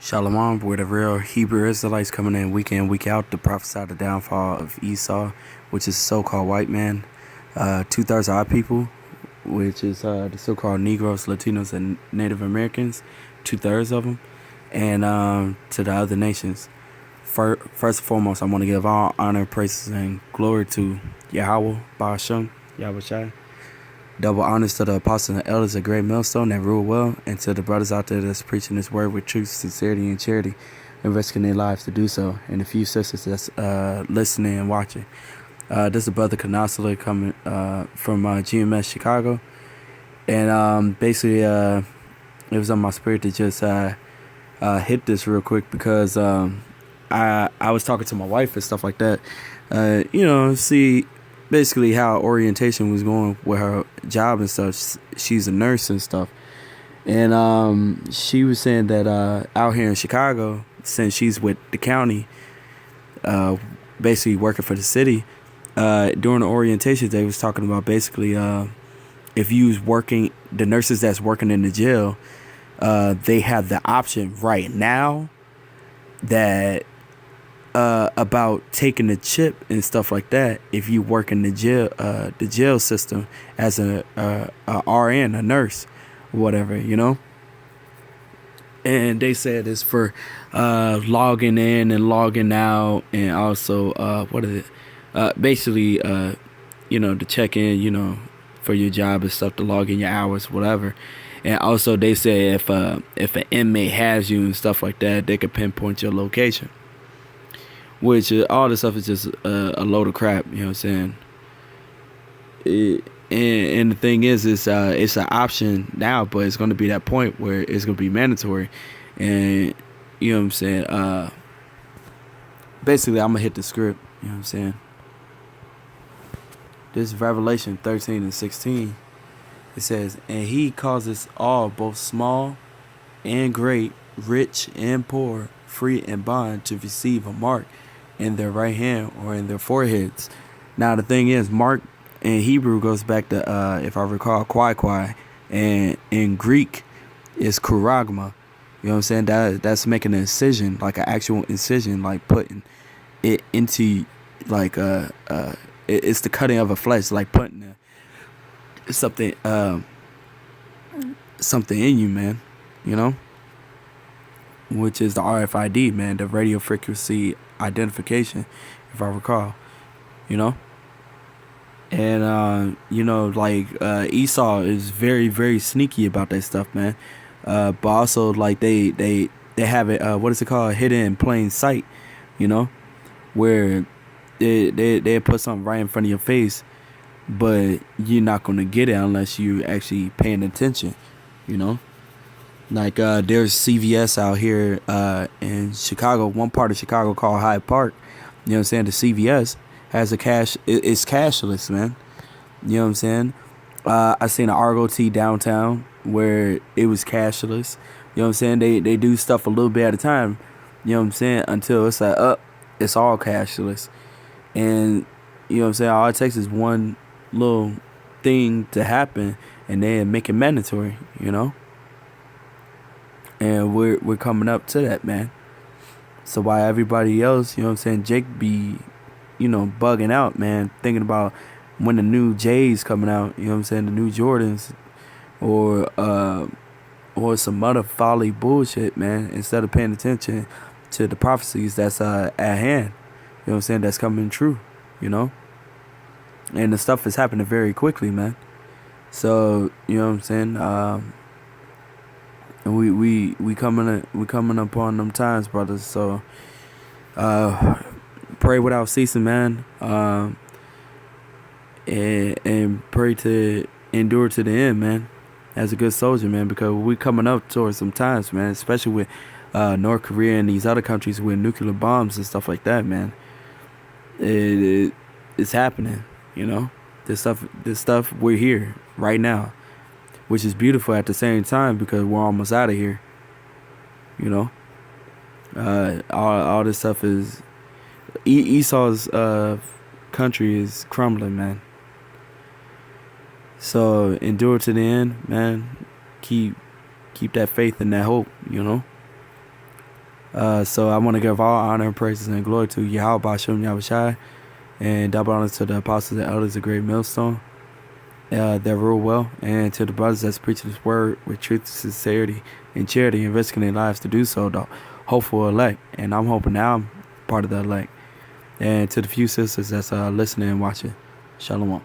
Shalom, we're the real Hebrew Israelites coming in week out to prophesy the downfall of Esau, which is so-called white man. Two-thirds of our people, which is the so-called Negroes, Latinos, and Native Americans, two-thirds of them, and to the other nations. First and foremost, I want to give all honor, praises, and glory to Yahweh, Ba'ashem, Yahweh Shai. Double honors to the apostles and elders of Great Millstone that rule well, and to the brothers out there that's preaching this word with truth, sincerity, and charity, and risking their lives to do so. And a few sisters that's listening and watching. This is Brother Kanasala coming from GMS Chicago. And basically, it was on my spirit to just hit this real quick because I was talking to my wife and stuff like that. See basically how orientation was going with her job and stuff. She's a nurse and stuff. And she was saying that out here in Chicago, since she's with the county, basically working for the city, during the orientation, they was talking about basically if you was working, the nurses that's working in the jail, they have the option right now that about taking the chip and stuff like that if you work in the jail system as a RN, a nurse, whatever, And they said it's for logging in and logging out, and also basically to check in, for your job and stuff, to log in your hours, whatever. And also they say if an inmate has you and stuff like that, they could pinpoint your location. Which all this stuff is just a load of crap, you know what I'm saying? And the thing is, it's an option now, but it's going to be that point where it's going to be mandatory. And, you know what I'm saying? Basically, I'm going to hit the script, you know what I'm saying? This is Revelation 13 and 16. It says, "And he causes all, both small and great, rich and poor, free and bond, to receive a mark in their right hand or in their foreheads." Now the thing is, mark in Hebrew goes back to if I recall, kwai, and in Greek is kuragma. You know what I'm saying? That's making an incision, like an actual incision, like putting it into it's the cutting of a flesh, like putting something in you, man. Which is the RFID, man, the radio frequency identification, if I recall, And Esau is very, very sneaky about that stuff, man. But also they have it, what is it called, hidden in plain sight, where they put something right in front of your face, but you're not gonna get it unless you actually paying attention, Like there's CVS out here in Chicago, one part of Chicago called Hyde Park. You know what I'm saying? The CVS has it's cashless, man. You know what I'm saying? I seen an Argo T downtown where it was cashless. You know what I'm saying? They do stuff a little bit at a time. You know what I'm saying? Until it's like it's all cashless. And you know what I'm saying? All it takes is one little thing to happen, and then make it mandatory. And we're coming up to that, man. So why everybody else, Jake be, bugging out, man, thinking about when the new J's coming out, the new Jordans, or some other folly bullshit, man, instead of paying attention to the prophecies that's at hand, that's coming true, And the stuff is happening very quickly, man. So, and we coming upon them times, brothers. So pray without ceasing, man. And pray to endure to the end, man. As a good soldier, man, because we coming up towards some times, man. Especially with North Korea and these other countries with nuclear bombs and stuff like that, man. It's happening, This stuff we're here right now. Which is beautiful at the same time because we're almost out of here. All this stuff is Esau's country is crumbling, man. So endure to the end, man. Keep that faith and that hope, So I want to give all honor and praises and glory to Yahweh Bashem Yahushai, and double honor to the apostles and elders of Great Millstone that rule well, and to the brothers that's preaching this word with truth, sincerity, and charity, and risking their lives to do so, the hopeful elect. And I'm hoping now I'm part of the elect. And to the few sisters that's listening and watching, Shalom.